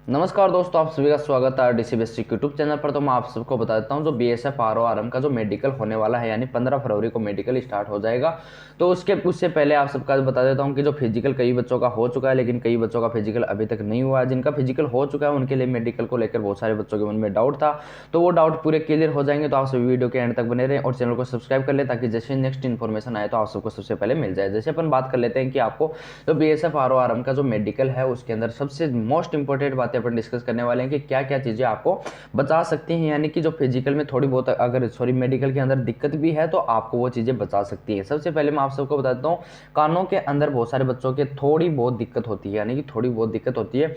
नमस्कार दोस्तों, आप सभी का स्वागत है डीसी बेसिक यूट्यूब चैनल पर। तो मैं आप सबको बता देता हूं जो बीएसएफ आरओआरएम का जो मेडिकल होने वाला है, यानी 15 फरवरी को मेडिकल स्टार्ट हो जाएगा। तो उससे पहले आप सबका बता देता हूं कि जो फिजिकल कई बच्चों का हो चुका है, लेकिन कई बच्चों का फिजिकल अभी तक नहीं हुआ है। जिनका फिजिकल हो चुका है उनके लिए मेडिकल को लेकर बहुत सारे बच्चों के मन में डाउट था, तो वो डाउट पूरे क्लियर हो जाएंगे। तो आप सभी वीडियो के एंड तक बने रहें और चैनल को सब्सक्राइब कर ले, ताकि जैसे नेक्स्ट इन्फॉर्मेशन आए तो आप सबको सबसे पहले मिल जाए। जैसे अपन बात कर लेते हैं कि आपको जो बीएसएफ आरओआरएम का जो मेडिकल है उसके अंदर सबसे मोस्ट इंपॉर्टेंट बातें अपन डिस्कस करने वाले हैं कि क्या क्या चीज़ें आपको बचा सकती हैं, यानी कि जो फिजिकल में थोड़ी बहुत अगर मेडिकल के अंदर दिक्कत भी है तो आपको वो चीज़ें बचा सकती है। सबसे पहले मैं आप सबको बताता हूँ, कानों के अंदर बहुत सारे बच्चों के थोड़ी बहुत दिक्कत होती है, यानी कि थोड़ी बहुत दिक्कत होती है।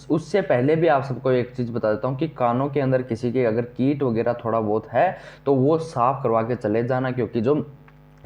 उससे पहले भी आप सबको एक चीज़ बता देता हूँ कि कानों के अंदर किसी के अगर कीट वगैरह थोड़ा बहुत है तो वो साफ करवा के चले जाना, क्योंकि जो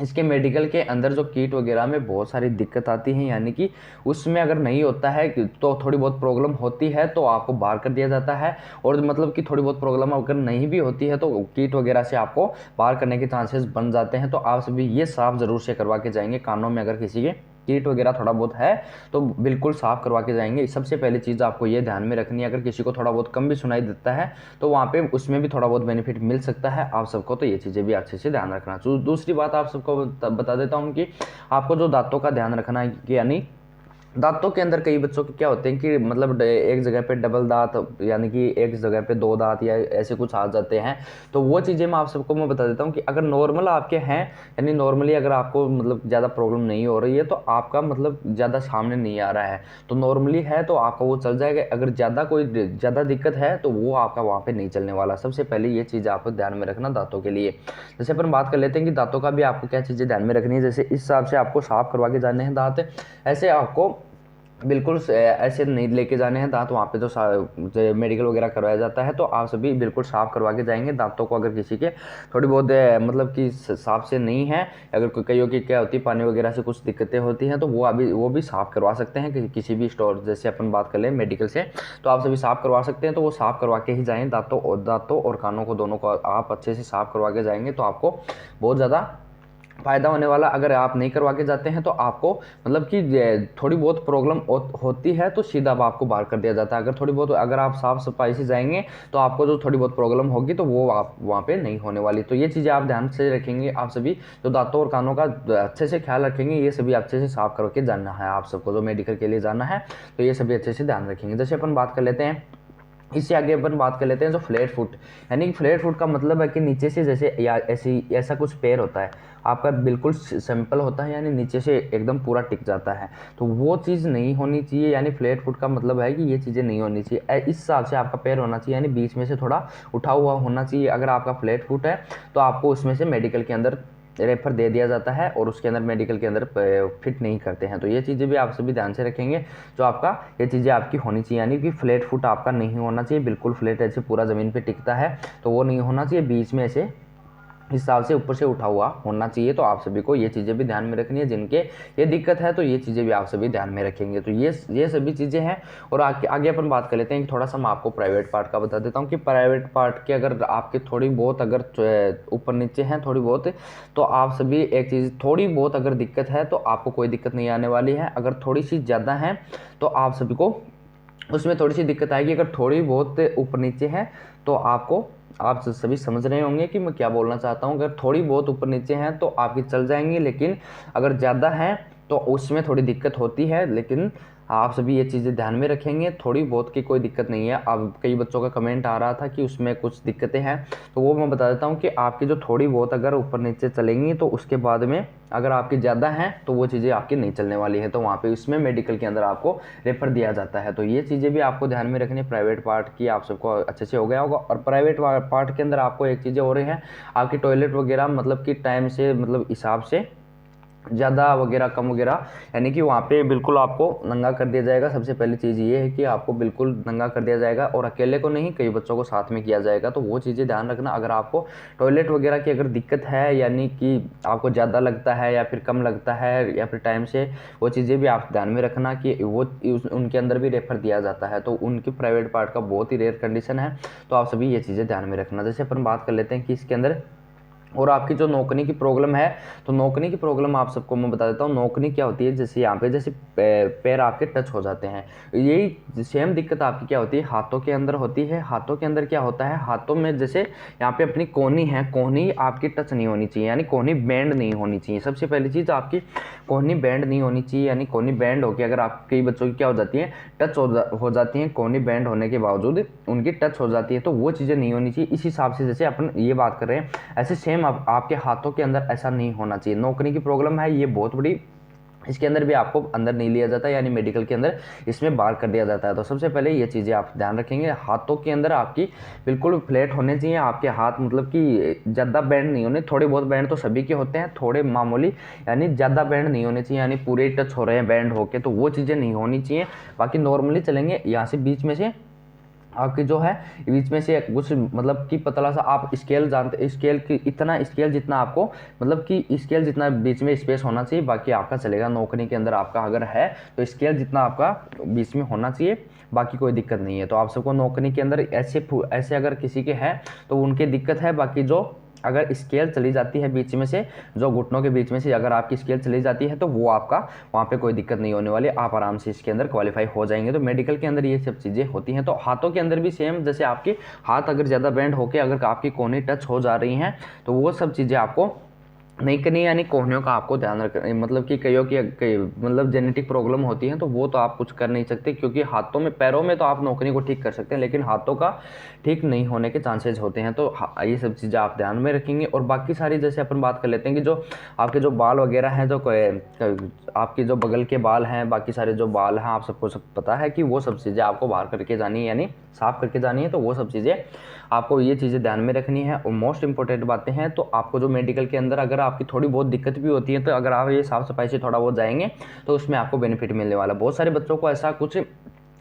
इसके मेडिकल के अंदर जो कीट वगैरह में बहुत सारी दिक्कत आती है, यानी कि उसमें अगर नहीं होता है तो थोड़ी बहुत प्रॉब्लम होती है तो आपको बाहर कर दिया जाता है। और मतलब कि थोड़ी बहुत प्रॉब्लम अगर नहीं भी होती है तो कीट वगैरह से आपको बाहर करने के चांसेस बन जाते हैं। तो आप सभी ये साफ ज़रूर से करवा के जाएंगे। कानों में अगर किसी के कीट वगैरह थोड़ा बहुत है तो बिल्कुल साफ करवा के जाएंगे। सबसे पहली चीज़ आपको ये ध्यान में रखनी है, अगर किसी को थोड़ा बहुत कम भी सुनाई देता है तो वहाँ पे उसमें भी थोड़ा बहुत बेनिफिट मिल सकता है आप सबको। तो ये चीज़ें भी अच्छे से ध्यान रखना। दूसरी बात आप सबको बता देता हूँ कि आपको जो दांतों का ध्यान रखना है, यानी दांतों के अंदर कई बच्चों के क्या होते हैं कि मतलब एक जगह पे डबल दांत, यानी कि एक जगह पे दो दांत या ऐसे कुछ आ जाते हैं। तो वो चीज़ें मैं आप सबको बता देता हूँ कि अगर नॉर्मल आपके हैं, यानी नॉर्मली अगर आपको मतलब ज़्यादा प्रॉब्लम नहीं हो रही है तो आपका मतलब ज़्यादा सामने नहीं आ रहा है तो नॉर्मली है तो आपका वो चल जाएगा। अगर ज़्यादा दिक्कत है तो वो आपका वहाँ पर नहीं चलने वाला। सबसे पहले ये चीज़ आपको ध्यान में रखना दांतों के लिए। जैसे अपन बात कर लेते हैं कि दांतों का भी आपको क्या चीज़ें ध्यान में रखनी है। जैसे इस हिसाब से आपको साफ करवा के जाने हैं दांत, ऐसे आपको बिल्कुल ऐसे नहीं लेके जाने हैं दांत वहाँ पे जो मेडिकल वगैरह करवाया जाता है। तो आप सभी बिल्कुल साफ़ करवा के जाएंगे दांतों को। अगर किसी के थोड़ी बहुत मतलब कि साफ से नहीं है, अगर कईयों की क्या होती है पानी वगैरह से कुछ दिक्कतें होती हैं तो वो भी साफ़ करवा सकते हैं किसी भी स्टोर। जैसे अपन बात कर लें मेडिकल से तो आप सभी साफ़ करवा सकते हैं, तो वो साफ़ करवा के ही जाएँ। दांतों और कानों को दोनों को आप अच्छे से साफ़ करवा के जाएंगे तो आपको बहुत ज़्यादा फ़ायदा होने वाला। अगर आप नहीं करवा के जाते हैं तो आपको मतलब कि थोड़ी बहुत प्रॉब्लम होती है तो सीधा आपको बाहर कर दिया जाता है। अगर आप साफ़ सफाई से जाएंगे तो आपको जो थोड़ी बहुत प्रॉब्लम होगी तो वो आप वहाँ पे नहीं होने वाली। तो ये चीज़ें आप ध्यान से रखेंगे। आप सभी जो दांतों और कानों का अच्छे से ख्याल रखेंगे, ये सभी अच्छे से साफ़ करके जाना है आप सबको। जो मेडिकल के लिए जाना है तो ये सभी अच्छे से ध्यान रखेंगे। जैसे अपन बात कर लेते हैं, इससे आगे अपन बात कर लेते हैं जो फ्लैट फुट, यानी कि फ्लैट फुट का मतलब है कि नीचे से जैसे या ऐसा कुछ पैर होता है आपका बिल्कुल सिंपल होता है, यानी नीचे से एकदम पूरा टिक जाता है। तो वो चीज़ नहीं होनी चाहिए, यानी फ्लैट फुट का मतलब है कि ये चीज़ें नहीं होनी चाहिए। इस हिसाब से आपका पैर होना चाहिए, यानी बीच में से थोड़ा उठा हुआ होना चाहिए। अगर आपका फ्लैट फुट है तो आपको उसमें से मेडिकल के अंदर रेफर दे दिया जाता है और उसके अंदर मेडिकल के अंदर फिट नहीं करते हैं। तो ये चीज़ें भी आप सभी ध्यान से रखेंगे। जो आपका ये चीज़ें आपकी होनी चाहिए, यानी कि फ्लैट फुट आपका नहीं होना चाहिए, बिल्कुल फ्लैट ऐसे पूरा ज़मीन पे टिकता है तो वो नहीं होना चाहिए। बीच में ऐसे हिसाब से ऊपर से उठा हुआ होना चाहिए। तो आप सभी को ये चीज़ें भी ध्यान में रखनी है। जिनके ये दिक्कत है तो ये चीज़ें भी आप सभी ध्यान में रखेंगे। तो ये सभी चीज़ें हैं। और आगे अपन बात कर लेते हैं कि थोड़ा सा मैं आपको प्राइवेट पार्ट का बता देता हूँ कि प्राइवेट पार्ट के अगर आपके थोड़ी बहुत अगर ऊपर नीचे हैं थोड़ी बहुत, तो आप सभी एक चीज़ थोड़ी बहुत अगर दिक्कत है तो आपको कोई दिक्कत नहीं आने वाली है। अगर थोड़ी सी ज़्यादा है तो आप सभी को उसमें थोड़ी सी दिक्कत आएगी। अगर थोड़ी बहुत ऊपर नीचे है तो आप सभी समझ रहे होंगे कि मैं क्या बोलना चाहता हूँ। अगर थोड़ी बहुत ऊपर नीचे हैं तो आपकी चल जाएंगी, लेकिन अगर ज़्यादा है तो उसमें थोड़ी दिक्कत होती है। लेकिन आप सभी ये चीज़ें ध्यान में रखेंगे, थोड़ी बहुत की कोई दिक्कत नहीं है। अब कई बच्चों का कमेंट आ रहा था कि उसमें कुछ दिक्कतें हैं, तो वो मैं बता देता हूँ कि आपकी जो थोड़ी बहुत अगर ऊपर नीचे चलेंगी तो उसके बाद में अगर आपकी ज़्यादा हैं तो वो चीज़ें आपकी नहीं चलने वाली है। तो वहाँ पे उसमें मेडिकल के अंदर आपको रेफर दिया जाता है। तो ये चीज़ें भी आपको ध्यान में रखनी है। प्राइवेट पार्ट की आप सबको अच्छे से हो गया होगा। और प्राइवेट पार्ट के अंदर आपको एक चीज़ें हो रही हैं, आपकी टॉयलेट वगैरह मतलब कि टाइम से मतलब हिसाब से ज़्यादा वगैरह कम वगैरह, यानी कि वहाँ पे बिल्कुल आपको नंगा कर दिया जाएगा। सबसे पहली चीज़ ये है कि आपको बिल्कुल नंगा कर दिया जाएगा और अकेले को नहीं, कई बच्चों को साथ में किया जाएगा। तो वो चीज़ें ध्यान रखना। अगर आपको टॉयलेट वगैरह की अगर दिक्कत है, यानी कि आपको ज़्यादा लगता है या फिर कम लगता है या फिर टाइम से, वो चीज़ें भी आप ध्यान में रखना कि वो उनके अंदर भी रेफर दिया जाता है। तो उनकी प्राइवेट पार्ट का बहुत ही रेयर कंडीशन है। तो आप सभी ये चीज़ें ध्यान में रखना। जैसे अपन बात कर लेते हैं कि इसके अंदर और आपकी जो नोकनी की प्रॉब्लम है, तो नोकनी की प्रॉब्लम आप सबको मैं बता देता हूँ। नोकनी क्या होती है, जैसे यहाँ पे जैसे पैर आपके टच हो जाते हैं, यही सेम दिक्कत आपकी क्या होती है हाथों के अंदर होती है। हाथों के अंदर क्या होता है, हाथों में जैसे यहाँ पे अपनी कोहनी है, कोहनी आपकी टच नहीं होनी चाहिए, यानी कोहनी बैंड नहीं होनी चाहिए। सबसे पहली चीज़ आपकी कोहनी बैंड नहीं होनी चाहिए, यानी कोहनी बैंड होकर अगर आप कई बच्चों की क्या हो जाती है, टच हो जाती है, कोहनी बैंड होने के बावजूद उनकी टच हो जाती है, तो वो चीज़ें नहीं होनी चाहिए। इस हिसाब से जैसे अपन ये बात कर रहे हैं, ऐसे सेम आपके हाथों के अंदर ऐसा नहीं होना चाहिए। नौकरी की प्रॉब्लम है ये बहुत बड़ी, इसके अंदर भी आपको अंदर नहीं लिया जाता, यानी मेडिकल के अंदर इसमें बाहर कर दिया जाता है। तो सबसे पहले ये चीज़ें आप ध्यान रखेंगे, हाथों के अंदर आपकी बिल्कुल फ्लैट होने चाहिए आपके हाथ, मतलब कि ज़्यादा बैंड नहीं होने, थोड़े बहुत बैंड तो सभी के होते हैं, थोड़े मामूली, यानी ज़्यादा बैंड नहीं होने चाहिए, यानी पूरे टच हो रहे हैं बैंड होके, तो वो चीज़ें नहीं होनी चाहिए। बाकी नॉर्मली चलेंगे। यहाँ से बीच में से आपकी जो है बीच में से कुछ मतलब कि पतला सा आप स्केल जानते, स्केल की इतना स्केल जितना आपको, मतलब कि स्केल जितना बीच में स्पेस होना चाहिए, बाकी आपका चलेगा। नौकरी के अंदर आपका अगर है तो स्केल जितना आपका बीच में होना चाहिए, बाकी कोई दिक्कत नहीं है। तो आप सबको नौकरी के अंदर ऐसे अगर किसी के है तो उनकी दिक्कत है। बाकी जो अगर स्केल चली जाती है बीच में से, जो घुटनों के बीच में से अगर आपकी स्केल चली जाती है, तो वो आपका वहाँ पे कोई दिक्कत नहीं होने वाली, आप आराम से इसके अंदर क्वालिफाई हो जाएंगे। तो मेडिकल के अंदर ये सब चीज़ें होती हैं। तो हाथों के अंदर भी सेम, जैसे आपके हाथ अगर ज़्यादा बेंड होकर अगर आपकी कोहनी टच हो जा रही हैं, तो वो सब चीज़ें आपको नहीं करनी, यानी कोहनियों का आपको ध्यान रखना। मतलब कि कईयों की मतलब जेनेटिक प्रॉब्लम होती है, तो वो तो आप कुछ कर नहीं सकते, क्योंकि हाथों में, पैरों में तो आप नौकरी को ठीक कर सकते हैं, लेकिन हाथों का ठीक नहीं होने के चांसेस होते हैं। तो ये सब चीज़ें आप ध्यान में रखेंगे। और बाकी सारी जैसे अपन बात कर लेते हैं कि जो आपके जो बाल वगैरह हैं, जो आपके जो बगल के बाल हैं, बाकी सारे जो बाल हैं, आप सबको सब पता है कि वो सब चीज़ें आपको बाहर करके जानी है, यानी साफ करके जानी है। तो वो सब चीज़ें आपको ये चीज़ें ध्यान में रखनी है। और मोस्ट इंपॉर्टेंट बातें हैं, तो आपको जो मेडिकल के अंदर अगर आपकी थोड़ी बहुत दिक्कत भी होती है, तो अगर आप ये साफ सफाई से थोड़ा बहुत जाएंगे तो उसमें आपको बेनिफिट मिलने वाला। बहुत सारे बच्चों को ऐसा कुछ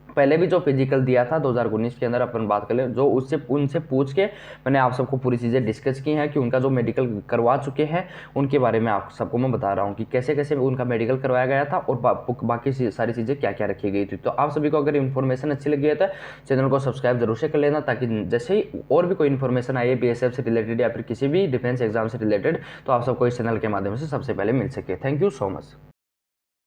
पहले भी जो फिजिकल दिया था 2019 के अंदर अपन बात कर ले, जो उससे उनसे पूछ के मैंने आप सबको पूरी चीज़ें डिस्कस की हैं कि उनका जो मेडिकल करवा चुके हैं उनके बारे में आप सबको मैं बता रहा हूँ कि कैसे कैसे उनका मेडिकल करवाया गया था और बाकी सारी चीज़ें क्या क्या रखी गई थी। तो आप सभी को अगर इन्फॉर्मेशन अच्छी लगी है तो चैनल को सब्सक्राइब जरूर से कर लेना, ताकि जैसे ही और भी कोई इन्फॉर्मेशन आए BSF से रिलेटेड या फिर किसी भी डिफेंस एग्जाम से रिलेटेड, तो आप सबको इस चैनल के माध्यम से सबसे पहले मिल सके। Thank you so much.